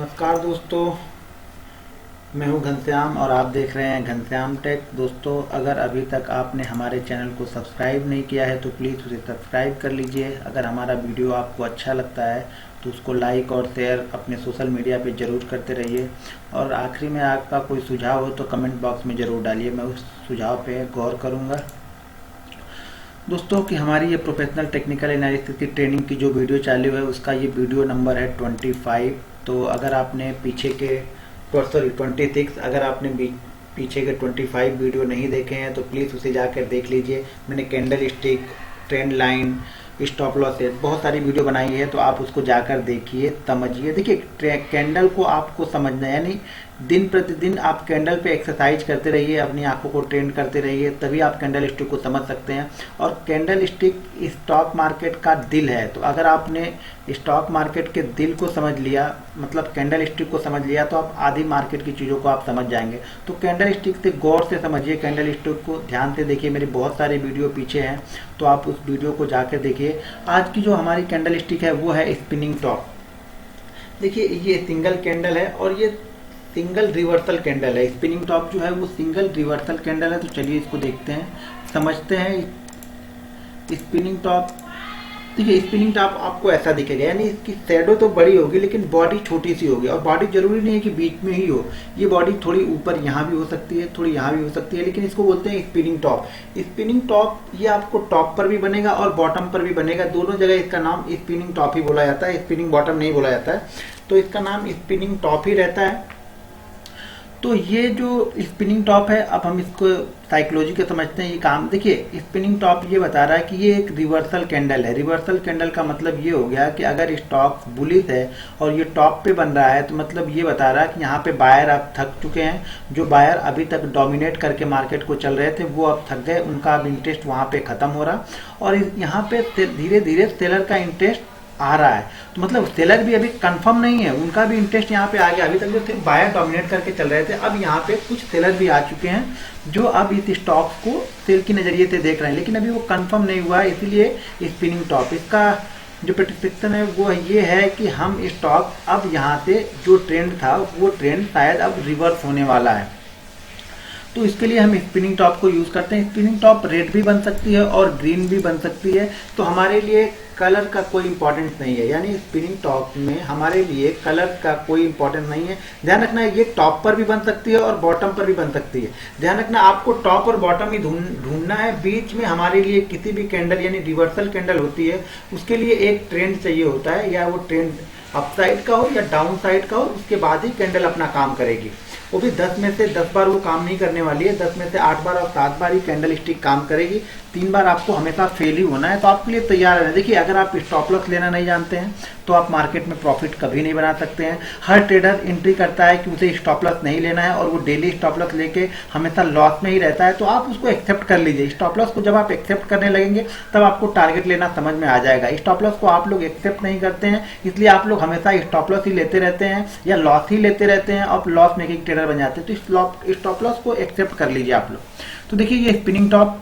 नमस्कार दोस्तों, मैं हूं घनश्याम और आप देख रहे हैं घनश्याम टेक। दोस्तों, अगर अभी तक आपने हमारे चैनल को सब्सक्राइब नहीं किया है तो प्लीज़ उसे सब्सक्राइब कर लीजिए। अगर हमारा वीडियो आपको अच्छा लगता है तो उसको लाइक और शेयर अपने सोशल मीडिया पे ज़रूर करते रहिए। और आखिरी में आपका कोई सुझाव हो तो कमेंट बॉक्स में ज़रूर डालिए, मैं उस सुझाव पर गौर करूँगा। दोस्तों कि हमारी ये प्रोफेशनल टेक्निकल एनालिसिस की ट्रेनिंग की जो वीडियो चालू है उसका ये वीडियो नंबर है 25। तो अगर आपने पीछे के 26 अगर आपने पीछे के 25 वीडियो नहीं देखे हैं तो प्लीज़ उसे जाकर देख लीजिए। मैंने candle stick, trend line, stop loss है, बहुत सारी वीडियो बनाई है, तो आप उसको जाकर देखिए, समझिए। देखिए, कैंडल को आपको समझना है, यानी दिन प्रतिदिन आप कैंडल पे एक्सरसाइज करते रहिए, अपनी आंखों को ट्रेन करते रहिए, तभी आप कैंडल स्टिक को समझ सकते हैं। और कैंडल स्टिक स्टॉक मार्केट का दिल है, तो अगर आपने स्टॉक मार्केट के दिल को समझ लिया, मतलब कैंडल स्टिक को समझ लिया, तो आप आधी मार्केट की चीज़ों को आप समझ जाएंगे। तो कैंडल स्टिक से गौर से समझिए, कैंडल स्टिक को ध्यान से देखिए। मेरी बहुत सारी वीडियो पीछे हैं, तो आप उस वीडियो को जाकर देखिए। आज की जो हमारी कैंडल स्टिक है वो है स्पिनिंग टॉप। देखिए, ये सिंगल कैंडल है और ये सिंगल रिवर्सल कैंडल है। स्पिनिंग टॉप जो है वो सिंगल रिवर्सल कैंडल है। तो चलिए इसको देखते हैं, समझते हैं। स्पिनिंग टॉप, देखिए स्पिनिंग टॉप आपको ऐसा दिखेगा, यानी इसकी शैडो तो बड़ी होगी लेकिन बॉडी छोटी सी होगी। और बॉडी जरूरी नहीं है कि बीच में ही हो, ये बॉडी थोड़ी ऊपर यहाँ भी हो सकती है, थोड़ी यहाँ भी हो सकती है, लेकिन इसको बोलते हैं स्पिनिंग टॉप। स्पिनिंग टॉप ये आपको टॉप पर भी बनेगा और बॉटम पर भी बनेगा, दोनों जगह इसका नाम स्पिनिंग टॉप ही बोला जाता है, स्पिनिंग बॉटम नहीं बोला जाता है। तो इसका नाम स्पिनिंग टॉप ही रहता है। तो ये जो स्पिनिंग टॉप है, अब हम इसको साइकोलॉजी के समझते हैं ये काम। देखिए, स्पिनिंग टॉप ये बता रहा है कि ये एक रिवर्सल कैंडल है। रिवर्सल कैंडल का मतलब ये हो गया कि अगर स्टॉक बुलिश है और ये टॉप पे बन रहा है, तो मतलब ये बता रहा है कि यहाँ पे बायर अब थक चुके हैं। जो बायर अभी तक डोमिनेट करके मार्केट को चल रहे थे वो अब थक गए, उनका अब इंटरेस्ट वहाँ पे खत्म हो रहा, और यहाँ पे धीरे धीरे सेलर का इंटरेस्ट आ रहा है। तो मतलब सेलर भी अभी कंफर्म नहीं है, उनका भी इंटरेस्ट यहाँ पे आ गया। अभी तक जो थे बायर डोमिनेट करके चल रहे थे, अब यहाँ पे कुछ सेलर भी आ चुके हैं जो अब इस स्टॉक को सेल की नजरिए से देख रहे हैं, लेकिन अभी वो कंफर्म नहीं हुआ है, इसीलिए स्पिनिंग टॉप। इसका जो प्रेडिक्शन है वो ये है कि हम स्टॉक अब यहाँ से जो ट्रेंड था वो ट्रेंड शायद अब रिवर्स होने वाला है। तो इसके लिए हम स्पिनिंग टॉप को यूज करते हैं। स्पिनिंग टॉप रेड भी बन सकती है और ग्रीन भी बन सकती है, तो हमारे लिए कलर का कोई इंपॉर्टेंस नहीं है, यानी स्पिनिंग टॉप में हमारे लिए कलर का कोई इंपॉर्टेंस नहीं है। ध्यान रखना है, ये टॉप पर भी बन सकती है और बॉटम पर भी बन सकती है। ध्यान रखना, आपको टॉप और बॉटम ही ढूंढना है। बीच में हमारे लिए किसी भी कैंडल यानी रिवर्सल कैंडल होती है, उसके लिए एक ट्रेंड चाहिए होता है, या वो ट्रेंड अपसाइड का हो या डाउन साइड का हो, उसके बाद ही कैंडल अपना काम करेगी। वो भी 10 में से 10 बार वो काम नहीं करने वाली है, 10 में से 8 बार और 7 बार ही कैंडल स्टिक काम करेगी। 3 बार आपको हमेशा फेल ही होना है, तो आपके लिए तैयार है। देखिए, अगर आप स्टॉप लॉस लेना नहीं जानते हैं तो आप मार्केट में प्रॉफिट कभी नहीं बना सकते हैं। हर ट्रेडर एंट्री करता है कि उसे स्टॉप लॉस नहीं लेना है और वो डेली स्टॉप लॉस लेके हमेशा लॉस में ही रहता है, तो आप उसको एक्सेप्ट कर लीजिए। स्टॉप लॉस को जब आप एक्सेप्ट करने लगेंगे तब आपको टारगेट लेना समझ में आ जाएगा। स्टॉप लॉस को आप लोग एक्सेप्ट नहीं करते हैं, इसलिए आप लोग हमेशा स्टॉप लॉस ही लेते रहते हैं या लॉस ही लेते रहते हैं और लॉस मेकिंग ट्रेडर बन जाते हैं। तो स्टॉप लॉस को एक्सेप्ट कर लीजिए आप लोग। तो देखिए, ये स्पिनिंग टॉप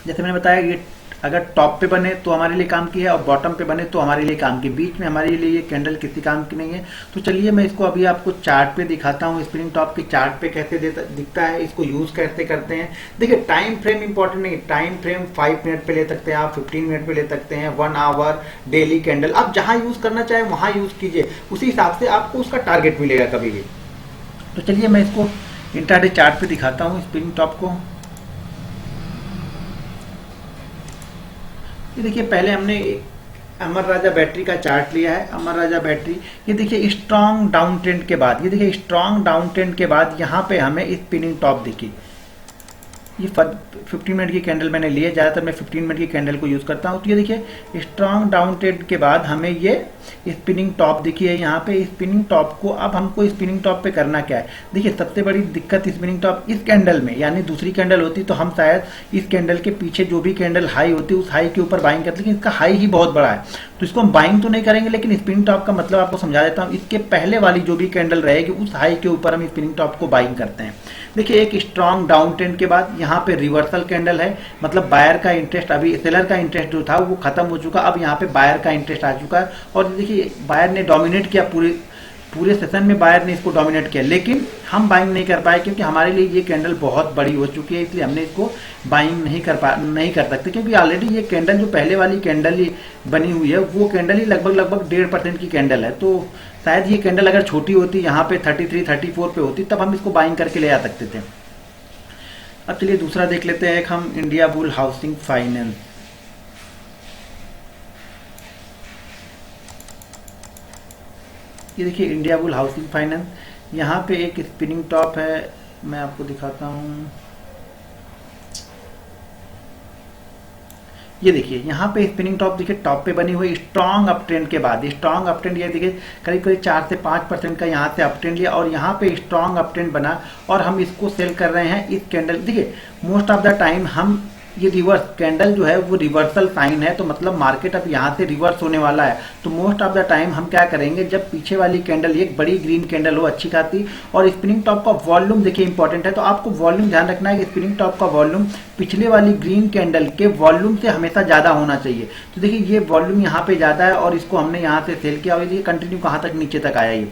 जैसे मैंने बताया, ये अगर टॉप पे बने तो हमारे लिए काम की है और बॉटम पे बने तो हमारे लिए काम की, बीच में हमारे लिए ये कैंडल किसी काम की नहीं है। तो चलिए मैं इसको अभी आपको चार्ट पे दिखाता हूँ, स्पिनिंग टॉप की चार्ट पे कैसे दिखता है, इसको यूज कैसे करते हैं। देखिए, टाइम फ्रेम इंपॉर्टेंट नहीं, टाइम फ्रेम 5 मिनट पे ले सकते हैं आप, 15 मिनट पे ले सकते हैं, 1 आवर, डेली कैंडल, आप जहां यूज करना चाहे वहां यूज कीजिए, उसी हिसाब से आपको उसका टारगेट मिलेगा कभी भी। तो चलिए मैं इसको इंट्राडे चार्ट पे दिखाता हूँ स्पिनिंग टॉप को। ये देखिए, पहले हमने अमर राजा बैटरी का चार्ट लिया है। अमर राजा बैटरी, ये देखिए स्ट्रॉन्ग डाउन ट्रेंड के बाद, ये देखिए स्ट्रॉन्ग डाउन ट्रेंड के बाद यहाँ पे हमें स्पिनिंग टॉप दिखी। ये 15 मिनट की कैंडल मैंने लिए, ज़्यादातर मैं 15 मिनट की कैंडल को यूज़ करता हूँ। तो ये देखिए स्ट्रॉन्ग डाउन ट्रेंड के बाद हमें ये स्पिनिंग टॉप दिखी है। यहाँ पे स्पिनिंग टॉप को, अब हमको स्पिनिंग टॉप पे करना क्या है। देखिए, सबसे बड़ी दिक्कत स्पिनिंग टॉप इस कैंडल में, यानी दूसरी कैंडल होती तो हम शायद इस कैंडल के पीछे जो भी कैंडल हाई होती उस हाई के ऊपर बाइंग करते, लेकिन इसका हाई ही बहुत बड़ा है तो इसको हम बाइंग तो नहीं करेंगे। लेकिन स्पिनिंग टॉप का मतलब आपको समझा देता हूँ, इसके पहले वाली जो भी कैंडल रहेगी उस हाई के ऊपर हम स्पिनिंग टॉप को बाइंग करते हैं। देखिए, एक स्ट्रॉन्ग डाउन ट्रेंड के बाद यहाँ पे रिवर्सल कैंडल है, मतलब बायर का इंटरेस्ट, अभी सेलर का इंटरेस्ट जो था वो खत्म हो चुका, अब यहाँ पे बायर का इंटरेस्ट आ चुका है। और देखिए, बायर ने डोमिनेट किया पूरे सेशन में बायर ने इसको डोमिनेट किया, लेकिन हम बाइंग नहीं कर पाए क्योंकि हमारे लिए ये कैंडल बहुत बड़ी हो चुकी है, इसलिए हमने इसको बाइंग नहीं कर सकते क्योंकि ऑलरेडी ये कैंडल जो पहले वाली कैंडल ही बनी हुई है वो कैंडल ही लगभग 1.5% की कैंडल है। तो शायद ये कैंडल अगर छोटी होती, यहाँ पे 33 34 पे होती, तब हम इसको बाइंग करके ले आ सकते थे। अब चलिए दूसरा देख लेते हैं, एक हम इंडिया बुल हाउसिंग फाइनेंस। ये देखिए इंडिया बुल हाउसिंग फाइनेंस, यहाँ पे एक स्पिनिंग टॉप है, मैं आपको दिखाता हूँ। ये देखिए यहाँ पे स्पिनिंग टॉप देखिए टॉप पे बनी हुई स्ट्रॉन्ग अप ट्रेंड के बाद, स्ट्रॉन्ग अप ट्रेंड ये देखिए करीब 4 से 5% का यहाँ से अप ट्रेंड लिया और यहाँ पे स्ट्रॉन्ग अप ट्रेंड बना और हम इसको सेल कर रहे हैं। इस कैंडल देखिए मोस्ट ऑफ द टाइम हम ये रिवर्स कैंडल जो है वो रिवर्सल साइन है, तो मतलब मार्केट अब यहाँ से रिवर्स होने वाला है। तो मोस्ट ऑफ द टाइम हम क्या करेंगे, जब पीछे वाली कैंडल एक बड़ी ग्रीन कैंडल हो अच्छी खासी और स्पिनिंग टॉप का वॉल्यूम देखिए इंपॉर्टेंट है, तो आपको वॉल्यूम ध्यान रखना है कि स्पिनिंग टॉप का वॉल्यूम पिछले वाली ग्रीन कैंडल के वॉल्यूम से हमेशा ज्यादा होना चाहिए। तो देखिए ये वॉल्यूम यहाँ पे ज्यादा है और इसको हमने यहाँ से सेल किया और ये कंटिन्यू कहाँ तक नीचे तक आया ये।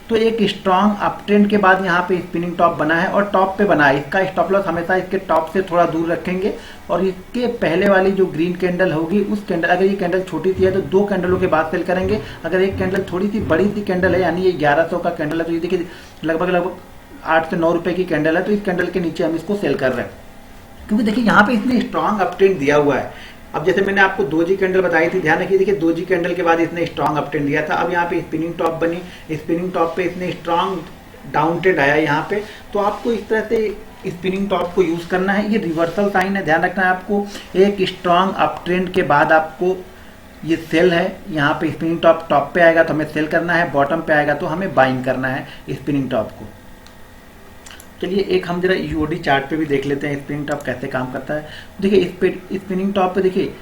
तो एक स्ट्रॉन्ग अप ट्रेंड के बाद यहाँ पे स्पिनिंग टॉप बना है और टॉप पे बना है। इसका स्टॉप लॉस हमेशा इसके टॉप से थोड़ा दूर रखेंगे और इसके पहले वाली जो ग्रीन कैंडल होगी उस कैंडल, अगर ये कैंडल छोटी सी है तो 2 कैंडलों के बाद सेल करेंगे। अगर एक कैंडल थोड़ी सी बड़ी सी कैंडल है, यानी ये 1100 का कैंडल है, तो ये देखिए लगभग 8 से 9 रुपए की कैंडल है, तो इस कैंडल के नीचे हम इसको सेल कर रहे हैं क्योंकि देखिए यहाँ पे इसने स्ट्रॉन्ग अप ट्रेंड दिया हुआ है। अब जैसे मैंने आपको दोजी कैंडल बताई थी, ध्यान रखिए, देखिए दोजी कैंडल के बाद इसने स्ट्रॉन्ग अप ट्रेंड दिया था। अब यहाँ पे स्पिनिंग टॉप बनी, स्पिनिंग टॉप पे इसने स्ट्रॉन्ग डाउन ट्रेंड आया यहाँ पे, तो आपको इस तरह से स्पिनिंग टॉप को यूज करना है। ये रिवर्सल साइन है, ध्यान रखना है आपको। एक स्ट्रॉन्ग अप ट्रेंड के बाद आपको ये सेल है, यहाँ पे स्पिनिंग टॉप टॉप पे आएगा तो हमें सेल करना है, बॉटम पे आएगा तो हमें बाइंग करना है स्पिनिंग टॉप को। चलिए एक हम जरा यूओडी चार्ट पे भी देख लेते हैं स्पिनिंग टॉप कैसे काम करता है। देखिए स्पिनिंग टॉप पे देखिए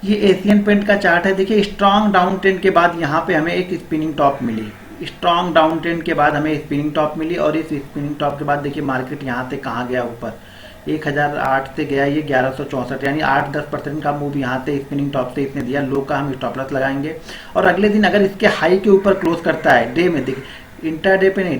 ये एशियन पेंट का चार्ट है, देखिए स्ट्रॉन्ग डाउन ट्रेंड के बाद यहाँ पे हमें एक स्पिनिंग टॉप मिली, स्ट्रॉन्ग डाउन ट्रेंड के बाद हमें स्पिनिंग टॉप मिली और इस स्पिनिंग टॉप के बाद देखिए मार्केट यहाँ से कहाँ गया, ऊपर 1008 से गया ये 1164, यानी 8-10% का मूव यहाँ से स्पिनिंग टॉप से इसने दिया। लो का हम स्टॉप लॉस लगाएंगे और अगले दिन अगर इसके हाई के ऊपर क्लोज करता है, डे में देखिए इंटरडे पे नहीं,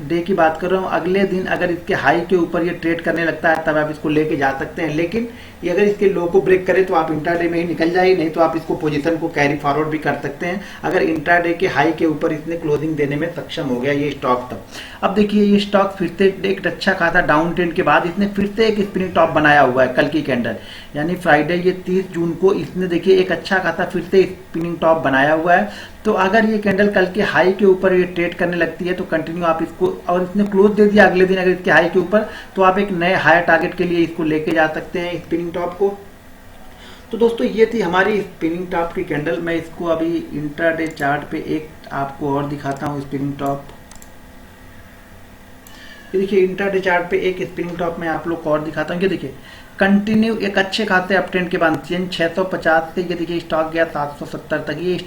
डे की बात कर रहा हूँ, अगले दिन अगर इसके हाई के ऊपर ये ट्रेड करने लगता है तब आप इसको लेके जा सकते हैं। लेकिन ये अगर इसके लो को ब्रेक करे तो आप इंटरडे में ही निकल जाइए, नहीं तो आप इसको पोजीशन को कैरी फॉरवर्ड भी कर सकते हैं अगर इंटरडे के हाई के ऊपर इसने क्लोजिंग देने में सक्षम हो गया ये स्टॉक तब। अब देखिए ये स्टॉक फिर से एक अच्छा खासा डाउन ट्रेंड के बाद इसने फिर से एक स्पिनिंग टॉप बनाया हुआ है कल की कैंडल, यानी फ्राइडे ये 30 जून को इसने देखिए एक अच्छा खासा फिर से स्पिनिंग टॉप बनाया हुआ है। तो अगर ये कैंडल कल के हाई के ऊपर ये ट्रेड करने लगती है तो कंटिन्यू आप इसको, और इसने क्लोज दे दिया अगले दिन अगर इसके हाई के ऊपर, तो आप एक नए हायर टारगेट के लिए इसको लेके जा सकते हैं स्पिनिंग टॉप को। तो दोस्तों ये थी हमारी स्पिनिंग टॉप की कैंडल। मैं इसको अभी इंट्राडे चार्ट पे एक आपको और दिखाता हूँ स्पिनिंग टॉप। ये देखिए इंट्राडे चार्ट पे एक स्पिनिंग टॉप में आप लोग को और दिखाता हूँ। ये देखिए कंटिन्यू एक अच्छे खासे अपट्रेंड के बाद 650 से ये देखिए स्टॉक गया 770 तक, ये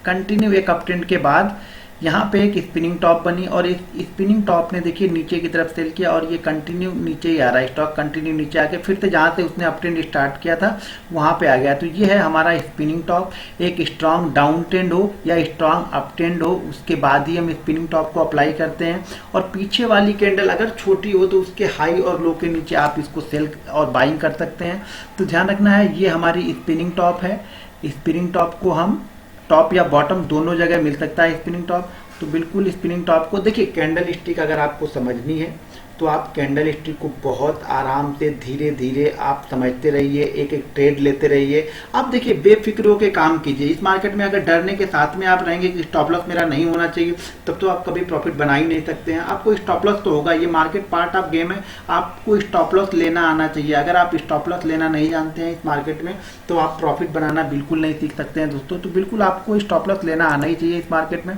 कंटिन्यू एक अपट्रेंड के बाद यहाँ पे एक स्पिनिंग टॉप बनी और इस स्पिनिंग टॉप ने देखिए नीचे की तरफ सेल किया और ये कंटिन्यू नीचे ही आ रहा है, स्टॉक कंटिन्यू नीचे आके फिर से जहाँ से उसने अपट्रेंड स्टार्ट किया था वहाँ पे आ गया। तो ये है हमारा स्पिनिंग टॉप। एक स्ट्रॉन्ग डाउन ट्रेंड हो या स्ट्रॉन्ग अप ट्रेंड हो उसके बाद ही हम स्पिनिंग टॉप को अप्लाई करते हैं, और पीछे वाली कैंडल अगर छोटी हो तो उसके हाई और लो के नीचे आप इसको सेल और बाइंग कर सकते हैं। तो ध्यान रखना है ये हमारी स्पिनिंग टॉप है। स्पिनिंग टॉप को हम टॉप या बॉटम दोनों जगह मिल सकता है स्पिनिंग टॉप। तो बिल्कुल स्पिनिंग टॉप को देखिए, कैंडल स्टिक अगर आपको समझनी है तो आप कैंडल स्टिक को बहुत आराम से धीरे धीरे आप समझते रहिए, एक एक ट्रेड लेते रहिए। आप देखिए बेफिक्र होकर काम कीजिए। इस मार्केट में अगर डरने के साथ में आप रहेंगे कि स्टॉप लॉस मेरा नहीं होना चाहिए, तब तो आप कभी प्रॉफिट बना ही नहीं सकते हैं। आपको स्टॉप लॉस तो होगा, ये मार्केट पार्ट ऑफ गेम है, आपको स्टॉप लॉस लेना आना चाहिए। अगर आप स्टॉप लॉस लेना नहीं जानते हैं इस मार्केट में तो आप प्रॉफिट बनाना बिल्कुल नहीं सीख सकते हैं दोस्तों। तो बिल्कुल आपको स्टॉप लॉस लेना आना ही चाहिए इस मार्केट में।